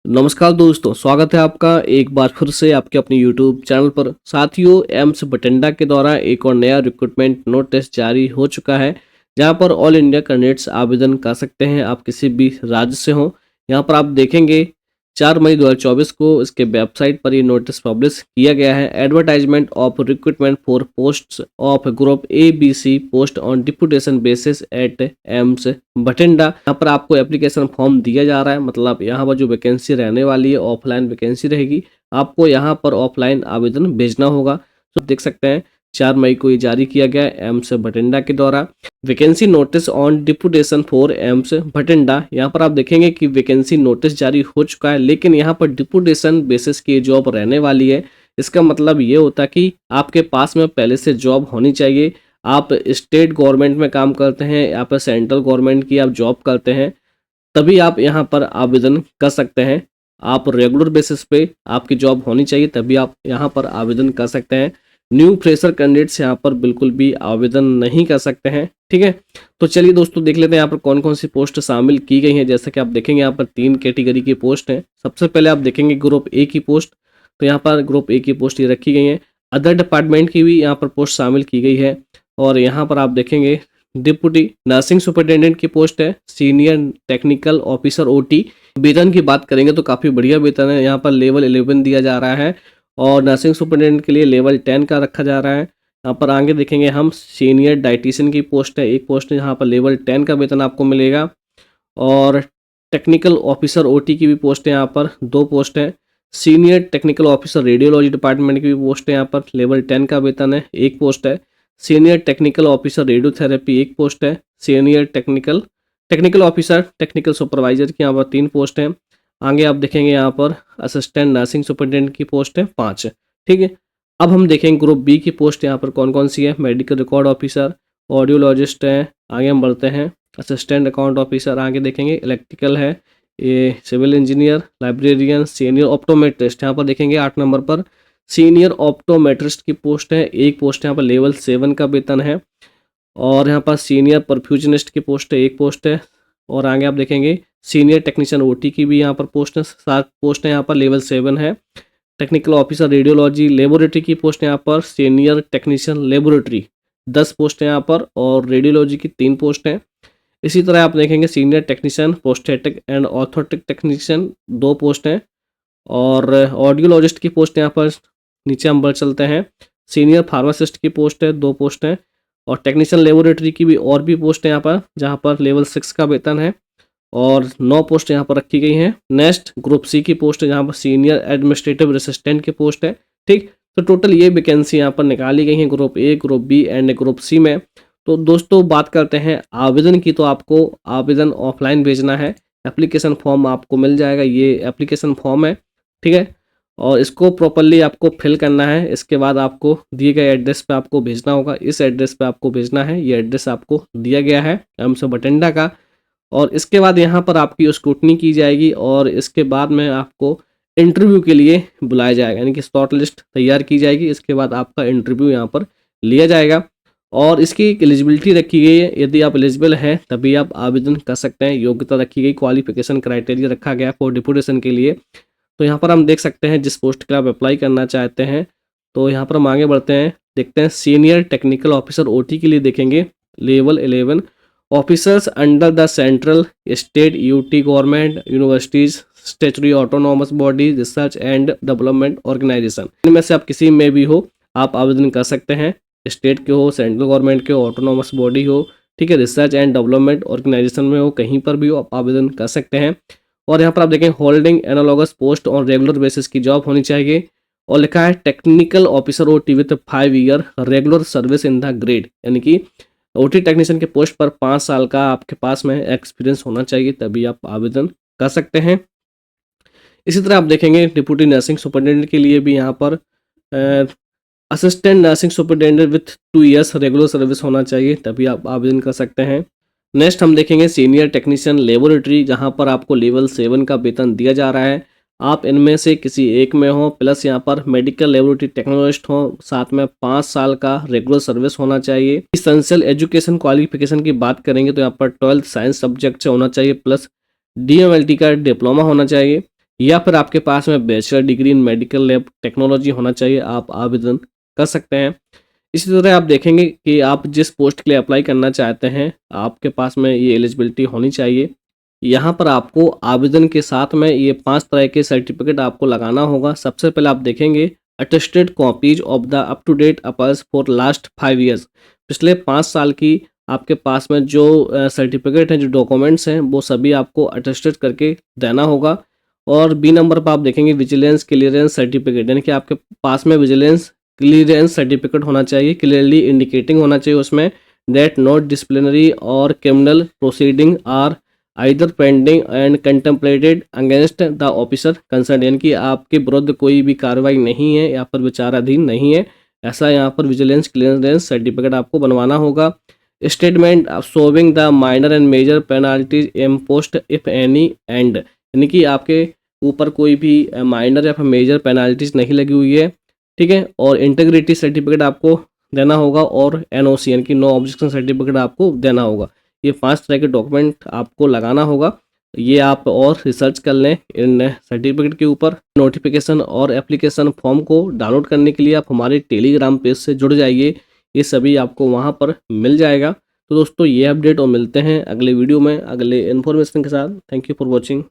नमस्कार दोस्तों, स्वागत है आपका एक बार फिर से आपके अपने यूट्यूब चैनल पर। साथियों, एम्स बठिंडा के द्वारा एक और नया रिक्रूटमेंट नोटिस जारी हो चुका है, जहां पर ऑल इंडिया कैंडिडेट्स आवेदन कर सकते हैं। आप किसी भी राज्य से हो, यहां पर आप देखेंगे 4 मई 2024 को इसके वेबसाइट पर ये नोटिस पब्लिश किया गया है। Advertisement of recruitment for posts of group A B C post on deputation basis at AIIMS Bathinda. यहाँ पर आपको एप्लीकेशन फॉर्म दिया जा रहा है, मतलब यहाँ पर जो वैकेंसी रहने वाली है ऑफलाइन वैकेंसी रहेगी। आपको यहाँ पर ऑफलाइन आवेदन भेजना होगा। तो देख सकते हैं 4 मई को ये जारी किया गया है एम्स बठिंडा के द्वारा। Vacancy notice on deputation for AIIMS Bathinda. यहाँ पर आप देखेंगे कि वैकेंसी नोटिस जारी हो चुका है, लेकिन यहाँ पर डिप्यूटेशन बेसिस की जॉब रहने वाली है। इसका मतलब ये होता है कि आपके पास में पहले से जॉब होनी चाहिए। आप स्टेट गवर्नमेंट में काम करते हैं या फिर सेंट्रल गवर्नमेंट की आप जॉब करते हैं, तभी आप यहाँ पर आवेदन कर सकते हैं। आप रेगुलर बेसिस पे आपकी जॉब होनी चाहिए, तभी आप यहाँ पर आवेदन कर सकते हैं। न्यू फ्रेशर कैंडिडेट्स यहाँ पर बिल्कुल भी आवेदन नहीं कर सकते हैं। ठीक है, तो चलिए दोस्तों देख लेते हैं यहाँ पर कौन कौन सी पोस्ट शामिल की गई हैं। जैसा कि आप देखेंगे यहाँ पर 3 कैटेगरी की पोस्ट हैं। सबसे पहले आप देखेंगे ग्रुप ए की पोस्ट, तो यहाँ पर ग्रुप ए की पोस्ट ये रखी गई है। अदर डिपार्टमेंट की भी यहाँ पर पोस्ट शामिल की गई है। और यहाँ पर आप देखेंगे डिप्टी नर्सिंग सुपरिटेंडेंट की पोस्ट है, सीनियर टेक्निकल ऑफिसर ओटी। वेतन की बात करेंगे तो काफ़ी बढ़िया वेतन है। यहाँ पर लेवल 11 दिया जा रहा है और नर्सिंग सुपरिटेंडेंट के लिए लेवल 10 का रखा जा रहा है। यहाँ पर आगे देखेंगे हम सीनियर डाइटिशियन की पोस्ट है, एक पोस्ट है यहाँ पर लेवल 10 का वेतन आपको मिलेगा। और टेक्निकल ऑफिसर ओटी की भी पोस्ट है, यहाँ पर 2 पोस्ट है। Senior technical officer radiology department की भी पोस्ट है, यहाँ पर लेवल 10 का वेतन है, एक पोस्ट है। सीनियर टेक्निकल ऑफिसर रेडियोथेरेपी एक पोस्ट है। Senior technical officer technical supervisor की यहाँ पर 3 पोस्ट हैं। आगे आप देखेंगे यहाँ पर असिस्टेंट नर्सिंग सुपरिटेंडेंट की पोस्ट है 5। ठीक है, अब हम देखेंगे ग्रुप बी की पोस्ट यहाँ पर कौन कौन सी है। मेडिकल रिकॉर्ड ऑफिसर, ऑडियोलॉजिस्ट है। आगे हम बढ़ते हैं असिस्टेंट अकाउंट ऑफिसर, आगे देखेंगे इलेक्ट्रिकल है, ये civil engineer, librarian, senior optometrist. यहाँ पर देखेंगे 8 नंबर पर सीनियर ऑप्टोमेट्रिस्ट की पोस्ट है, एक पोस्ट यहाँ पर लेवल 7 का वेतन है। और यहाँ पर सीनियर परफ्यूजनिस्ट की पोस्ट है, एक पोस्ट है। और आगे आप देखेंगे सीनियर टेक्नीशियन ओटी की भी यहाँ पर पोस्ट है, 7 पोस्ट है, यहाँ पर लेवल 7 है। टेक्निकल ऑफिसर रेडियोलॉजी लेबोरेटरी की पोस्ट है यहाँ पर सीनियर टेक्नीशियन लेबोरेटरी 10 पोस्ट है यहाँ पर, और रेडियोलॉजी की 3 पोस्ट हैं। इसी तरह आप देखेंगे senior technician prosthetic and orthotic technician 2 post हैं। और ऑडियोलॉजिस्ट की पोस्ट यहाँ पर नीचे हम बढ़ चलते हैं, सीनियर फार्मासिस्ट की पोस्ट है, 2 पोस्ट हैं। और टेक्नीशियन लेबोरेटरी की भी और भी पोस्ट है यहाँ पर, जहाँ पर लेवल 6 का वेतन है और 9 पोस्ट यहाँ पर रखी गई हैं। नेक्स्ट ग्रुप सी की पोस्ट है, जहाँ पर सीनियर एडमिनिस्ट्रेटिव असिस्टेंट की पोस्ट है। ठीक, तो टोटल ये वैकेंसी यहाँ पर निकाली गई हैं group A, group B and group C में। तो दोस्तों बात करते हैं आवेदन की, तो आपको आवेदन ऑफलाइन भेजना है। एप्लीकेशन फॉर्म आपको मिल जाएगा, ये एप्लीकेशन फॉर्म है। ठीक है, और इसको प्रॉपरली आपको फिल करना है। इसके बाद आपको दिए गए एड्रेस पे आपको भेजना होगा, इस एड्रेस पे आपको भेजना है। ये एड्रेस आपको दिया गया है एम्स बठिंडा का। और इसके बाद यहाँ पर आपकी स्क्रूटनी की जाएगी और इसके बाद में आपको इंटरव्यू के लिए बुलाया जाएगा, यानी कि शॉर्ट लिस्ट तैयार की जाएगी। इसके बाद आपका इंटरव्यू यहाँ पर लिया जाएगा और इसकी एक एलिजिबिलिटी रखी गई है। यदि आप एलिजिबल हैं तभी आप आवेदन कर सकते हैं। योग्यता रखी गई, क्वालिफिकेशन क्राइटेरिया रखा गया फॉर डिप्यूटेशन के लिए। तो यहाँ पर हम देख सकते हैं जिस पोस्ट के लिए आप अप्लाई करना चाहते हैं। तो यहाँ पर हम आगे बढ़ते हैं, देखते हैं सीनियर टेक्निकल ऑफिसर ओटी के लिए देखेंगे level 11 officers under the central state UT government universities statutory autonomous body research and development organisation. इनमें से आप किसी में भी हो आप आवेदन कर सकते हैं। स्टेट के हो, सेंट्रल गवर्नमेंट के हो, ऑटोनॉमस बॉडी हो, ठीक है, रिसर्च एंड डेवलपमेंट ऑर्गेनाइजेशन में हो, कहीं पर भी हो आप आवेदन कर सकते हैं। और यहाँ पर आप देखें holding analogous post on regular basis की जॉब होनी चाहिए। और लिखा है technical officer OT with 5 year regular service in the grade, यानी कि ओटी टेक्नीशियन के पोस्ट पर 5 साल का आपके पास में एक्सपीरियंस होना चाहिए, तभी आप आवेदन कर सकते हैं। इसी तरह आप देखेंगे डिप्टी नर्सिंग सुपरिटेंडेंट के लिए भी यहाँ पर assistant nursing superintendent with 2 years regular service होना चाहिए, तभी आप आवेदन कर सकते हैं। नेक्स्ट हम देखेंगे सीनियर टेक्नीशियन लेबोरेटरी, जहां पर आपको लेवल 7 का वेतन दिया जा रहा है। आप इनमें से किसी एक में हो, प्लस यहाँ पर मेडिकल लेबोरेटरी टेक्नोलॉजिस्ट हो, साथ में 5 साल का रेगुलर सर्विस होना चाहिए। इसेंशियल एजुकेशन क्वालिफिकेशन की बात करेंगे तो यहाँ पर 12th साइंस सब्जेक्ट से होना चाहिए, प्लस डीएमएलटी का डिप्लोमा होना चाहिए। या फिर आपके पास में bachelor degree in medical lab technology होना चाहिए, आप आवेदन कर सकते हैं। इसी तरह आप देखेंगे कि आप जिस पोस्ट के लिए अप्लाई करना चाहते हैं, आपके पास में ये एलिजिबिलिटी होनी चाहिए। यहाँ पर आपको आवेदन के साथ में ये 5 तरह के सर्टिफिकेट आपको लगाना होगा। सबसे पहले आप देखेंगे attested copies of the up to date appears for last 5 years. पिछले 5 साल की आपके पास में जो सर्टिफिकेट हैं, जो डॉक्यूमेंट्स हैं, वो सभी आपको अटेस्टेड करके देना होगा। और बी नंबर पर आप देखेंगे विजिलेंस क्लियरेंस सर्टिफिकेट, यानी कि आपके पास में विजिलेंस क्लियरेंस सर्टिफिकेट होना चाहिए, क्लियरली इंडिकेटिंग होना चाहिए उसमें दैट नॉट डिसिप्लिनरी और criminal proceeding are either pending and contemplated against the officer concern, यानी कि आपके विरुद्ध कोई भी कार्रवाई नहीं है या पर विचाराधीन नहीं है, ऐसा यहाँ पर विजिलेंस क्लियरेंस सर्टिफिकेट आपको बनवाना होगा। Statement showing the minor and major penalties imposed if any and, यानी कि आपके ऊपर कोई भी माइनर या फिर मेजर पेनाल्टीज नहीं लगी हुई है, ठीक है। और इंटीग्रिटी सर्टिफिकेट आपको देना होगा और एनओसी यानी कि नो ऑब्जेक्शन सर्टिफिकेट आपको देना होगा। ये 5 तरह के डॉक्यूमेंट आपको लगाना होगा। ये आप और रिसर्च कर लें इन सर्टिफिकेट के ऊपर। नोटिफिकेशन और एप्लीकेशन फॉर्म को डाउनलोड करने के लिए आप हमारे टेलीग्राम पेज से जुड़ जाइए, ये सभी आपको वहाँ पर मिल जाएगा। तो दोस्तों ये अपडेट और मिलते हैं अगले वीडियो में अगले इन्फॉर्मेशन के साथ। Thank you for watching.